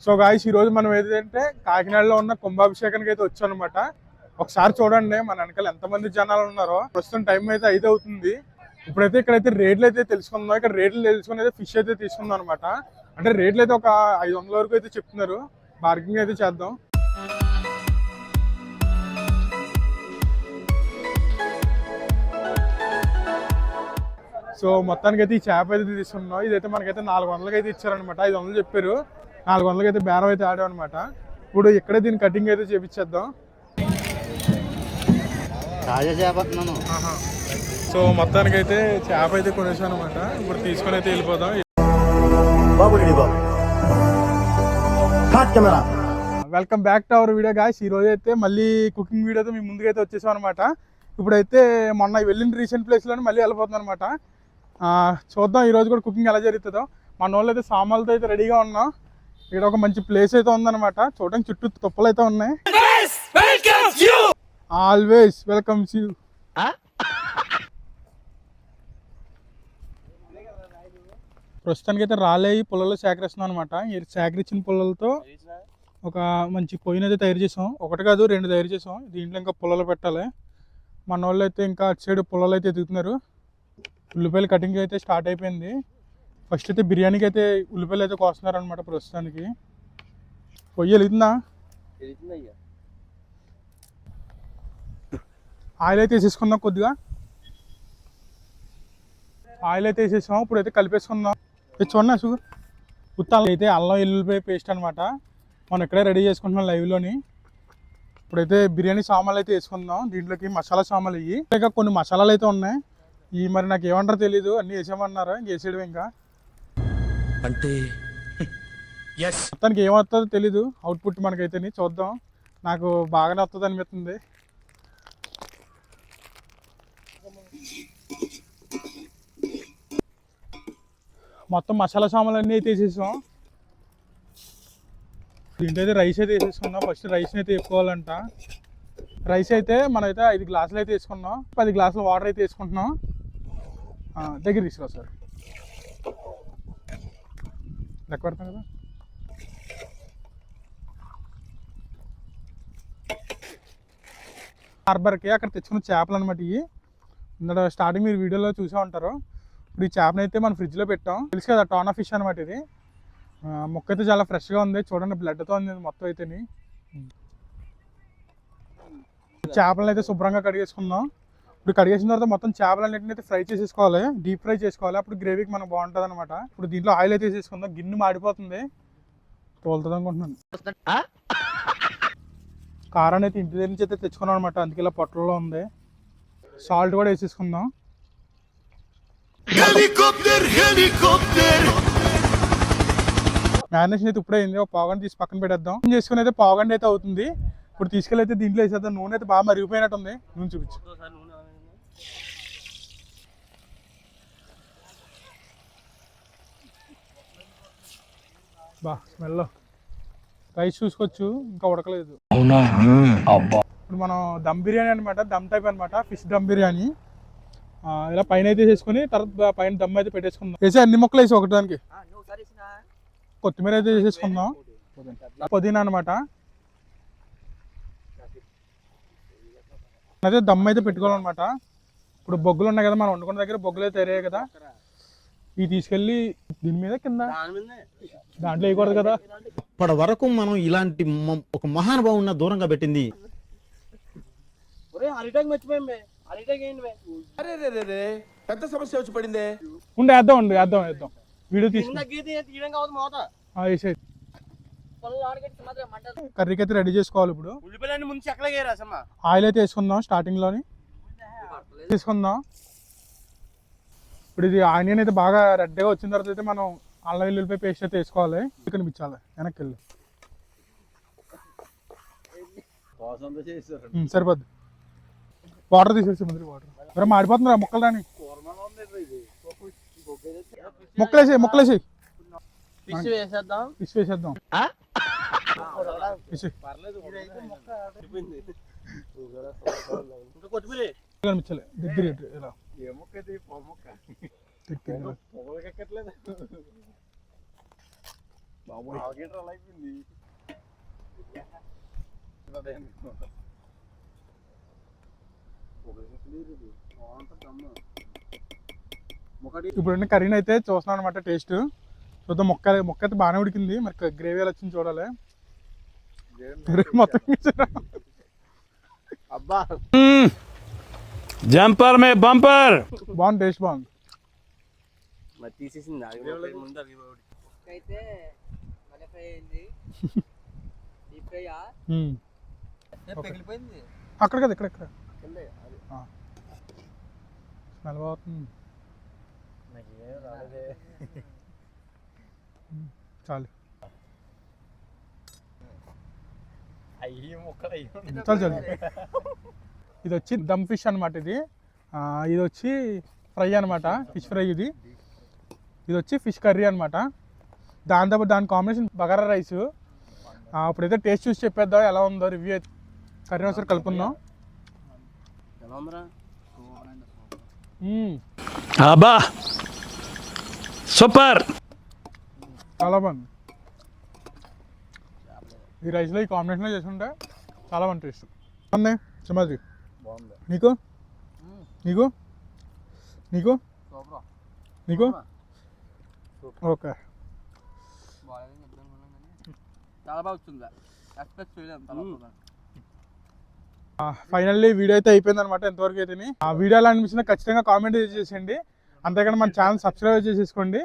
So guys ఈ రోజు మనం ఏదంటే కాకినాడలో ఉన్న కుంభాభిషేకానికి అయితే వచ్చాం అనమాట. ఒకసారి చూడండి మన వెనకాల ఎంతమంది జనాలు ఉన్నారో. ప్రస్తుతం టైం అయితే 5 అవుతుంది. ఇప్పుడైతే ఇక్కడైతే రేట్లు అయితే తెలుసుకుందాం. ఇక్కడ రేట్లు తెలుసుకుని అయితే ఫిష్ అయితే తీసుకుందాం అనమాట. అంటే రేట్లు అయితే ఒక 500 వరకు అయితే చెప్తున్నారు. బార్గెనింగ్ అయితే చేద్దాం. సో మొత్తానికి అయితే ఈ చేప అయితే తీసుకున్నాం. ఇదైతే మనకైతే 400కి అయితే ఇచ్చారనమాట. 500 చెప్పారు. 400కి అయితే బేరం అయితే ఆడాం అనమాట. ఇప్పుడు ఇక్కడే దీని కటింగ్ అయితే చేపించేద్దాం. సో మొత్తానికి అయితే చేప అయితే కొనేసాం అనమాట. ఇప్పుడు తీసుకొని అయితే వెళ్ళిపోదాం. Welcome back to our video guys. ఈ రోజు అయితే మళ్ళీ కుకింగ్ వీడియోతో మీ ముందుకైతే వచ్చేసాం అనమాట. ఇప్పుడైతే మొన్న వెళ్ళిన రీసెంట్ ప్లేస్లోనే మళ్ళీ వెళ్ళిపోతున్నాం అనమాట. చూద్దాం ఈరోజు కూడా కుకింగ్ ఎలా జరుగుతుందో. మన వాళ్ళు అయితే సామాన్లతో అయితే రెడీగా ఉన్నాం. ఇక్కడ ఒక మంచి ప్లేస్ అయితే ఉందన్నమాట. చూడడానికి చుట్టూ తుప్పలు అయితే ఉన్నాయి. Always welcomes you. ప్రస్తుతానికి అయితే రాలేయి పుల్లలు సేకరిస్తున్నాం అనమాట. ఈ సేకరించిన పుల్లలతో ఒక మంచి పొయ్యిని అయితే తయారు చేసాం. ఒకటి కాదు 2 తయారు చేసాం. దీంట్లో ఇంకా పుల్లలు పెట్టాలి. మన వాళ్ళు అయితే ఇంకా అటు సైడ్ పుల్లలు అయితే ఎదుగుతున్నారు. ఉల్లిపాయలు కటింగ్ అయితే స్టార్ట్ అయిపోయింది. ఫస్ట్ అయితే బిర్యానీకి అయితే ఉల్లిపాయలు అయితే కోస్తున్నారు అనమాట. ప్రస్తుతానికి పొయ్యి వెళ్తుందా? ఆయిల్ అయితే వేసేసుకుందాం. కొద్దిగా ఆయిల్ అయితే వేసేసాం. ఇప్పుడు అయితే కలిపేసుకుందాం. చూడండి షుగర్ ఉత్తాలు అయితే అల్లం ఎల్లుల్లిపాయ పేస్ట్ అనమాట. మనం ఇక్కడే రెడీ చేసుకుంటున్నాం లైవ్లోని. ఇప్పుడైతే బిర్యానీ సామాన్లు అయితే వేసుకుందాం. దీంట్లోకి మసాలా సామాన్లు ఇవి ఇంకా కొన్ని మసాలాలు అయితే ఉన్నాయి. ఈ మరి నాకు ఏమంటారో తెలీదు. అన్నీ వేసామన్నారు. ఇంక వేసేయడం ఇంకా అంటే మొత్తానికి ఏమవుతుందో తెలీదు. అవుట్పుట్ మనకైతే చూద్దాం. నాకు బాగానే వస్తుంది అనిపిస్తుంది. మొత్తం మసాలా సామాన్లు అన్నీ అయితే వేసేసాం. దీంట్లో అయితే రైస్ అయితే వేసేసుకున్నాం. ఫస్ట్ రైస్ని అయితే వేసుకోవాలంట. రైస్ అయితే మనమైతే 5 గ్లాసులు అయితే వేసుకున్నాం. 10 గ్లాసుల వాటర్ అయితే వేసుకుంటున్నాం. దగ్గర తీసుకురా సార్. లెక్క పెడతాం కదా. హార్బర్కి అక్కడ తెచ్చుకున్న చేపలు అనమాట. ఇవి ఇందులో స్టార్టింగ్ మీరు వీడియోలో చూసే ఉంటారు. ఇప్పుడు ఈ చేపను అయితే మనం ఫ్రిడ్జ్లో పెట్టాం. తెలుసు కదా టోనా ఫిష్ అనమాట. ఇది ముక్క అయితే చాలా ఫ్రెష్గా ఉంది. చూడండి బ్లడ్తో ఉంది మొత్తం అయితే. చేపలను అయితే శుభ్రంగా కడిగేసుకుందాం. ఇప్పుడు కడిగేసిన తర్వాత మొత్తం చేపలన్నింటినీ అయితే ఫ్రై చేసేసుకోవాలి. డీప్ ఫ్రై చేసుకోవాలి. అప్పుడు గ్రేవీకి మనకు బాగుంటుంది అనమాట. ఇప్పుడు దీంట్లో ఆయిల్ అయితే వేసేసుకుందాం. గిన్నె మాడిపోతుంది. తోలుతుంది అనుకుంటున్నాను. కారాన్ని అయితే ఇంటి దగ్గర నుంచి అయితే తెచ్చుకున్నాం అనమాట. అందుకే ఇలా పొట్టలో ఉంది. సాల్ట్ కూడా వేసేసుకుందాం. మ్యారినేషన్ అయితే ఇప్పుడే అయింది. ఒక పావుగంట తీసి పక్కన పెట్టేద్దాం. చేసుకుని అయితే పావుగంట అయితే అవుతుంది. ఇప్పుడు తీసుకెళ్ళి అయితే దీంట్లో వేసేద్దాం. నూనె అయితే బాగా మరిగిపోయినట్టు ఉంది. నూనె చూపించు. బా స్మెల్. రైస్ చూసుకోవచ్చు ఇంకా ఉడకలేదు. ఇప్పుడు మనం దమ్ బిర్యానీ అనమాట. దమ్ టైప్ అనమాట. ఫిష్ దమ్ బిర్యానీ. ఇలా పైన అయితే వేసేసుకుని తర్వాత పైన దమ్ అయితే పెట్టేసుకుందాం. వేసే అన్ని ముక్కలు వేసి ఒకటానికి. కొత్తిమీర అయితే వేసేసుకుందాం. పుదీనా అనమాట. అదే దమ్ అయితే పెట్టుకోవాలన్నమాట. ఇప్పుడు బొగ్గులు ఉన్నాయి కదా మనం వండుకున్న దగ్గర బొగ్గులు అయితే తయారయ్యాయి కదా. ఇవి తీసుకెళ్ళి దీని మీద కింద దాంట్లో వేయకూడదు కదా. ఇప్పటి వరకు మనం ఇలాంటి ఒక మహానుభావున్న దూరంగా పెట్టింది. పెద్ద సమస్య వచ్చి పడిందే. వేద్దాం వీడియో తీసి కర్రీకి అయితే రెడీ చేసుకోవాలి. ఇప్పుడు ఆయిల్ అయితే వేసుకుందాం. స్టార్టింగ్ లోని తీసుకుందాం. ఇప్పుడు ఇది ఆనియన్ అయితే బాగా రెడ్గా వచ్చిన తర్వాత అయితే మనం అల్లం వెల్లుల్లిపాయ పేస్ట్ అయితే వేసుకోవాలి. కనిపించాలి వెనక్కి వెళ్ళి సరిపోద్ది. వాటర్ తీసేసి ముందు వాటర్ మరి మాడిపోతుందిరా ముక్కలు రాని. ముక్కలేసి ఫిష్ వేసేద్దాం. కనిపించాలి దగ్గర ఇలా ఇప్పుడు కర్రీని అయితే చూస్తున్నాను అనమాట టేస్ట్. చూద్దాం. మొక్క అయితే బాగానే ఉడికింది. మరి గ్రేవీ ఎలా వచ్చింది చూడాలి. మొత్తం అబ్బా జంపర్ మే బంపర్. బాగుంది, టేస్ట్ బాగుంది. మరి తీసేసింది ముందు అయితే మళ్ళీ ఫ్రై అయింది. డీప్ ఫ్రైయా పెగిలిపోయింది. అక్కడ కదా, ఇక్కడ స్మెల్ బాగుంది. చాలు చాలు చాలు. ఇది వచ్చి దమ్ ఫిష్ అనమాట. ఇది వచ్చి ఫ్రై అనమాట, ఫిష్ ఫ్రై. ఇది వచ్చి ఫిష్ కర్రీ అనమాట. దాంతోపాటు దాని కాంబినేషన్ బగారా రైస్. ఇప్పుడైతే టేస్ట్ చూసి చెప్పేద్దాం ఎలా ఉందో. రివ్యూ అయితే కర్రీ ఒకసారి కలుపుకుందాం. ఎలా ఉందిరా? అబ్బా సూపర్. చాలా బాగుంది. ఈ రైస్లో ఈ కాంబినేషన్లో చేసుకుంటే చాలా బాగుంది టేస్ట్. బాగుంది సింహాద్రి. నీకు నీకు నీకు నీకు ఓకే. చాలా బాగా వచ్చింది. ఎక్స్పెక్ట్ చేయలేదు. ఫైనల్లీ వీడియో అయితే అయిపోయింది అనమాట. ఎంతవరకు అయితే ఆ వీడియో ఎలా అనిపించిందో ఖచ్చితంగా కామెంట్ చేసేయండి. అంతేకాని మన ఛానల్ సబ్స్క్రైబ్ చేసేసుకోండి.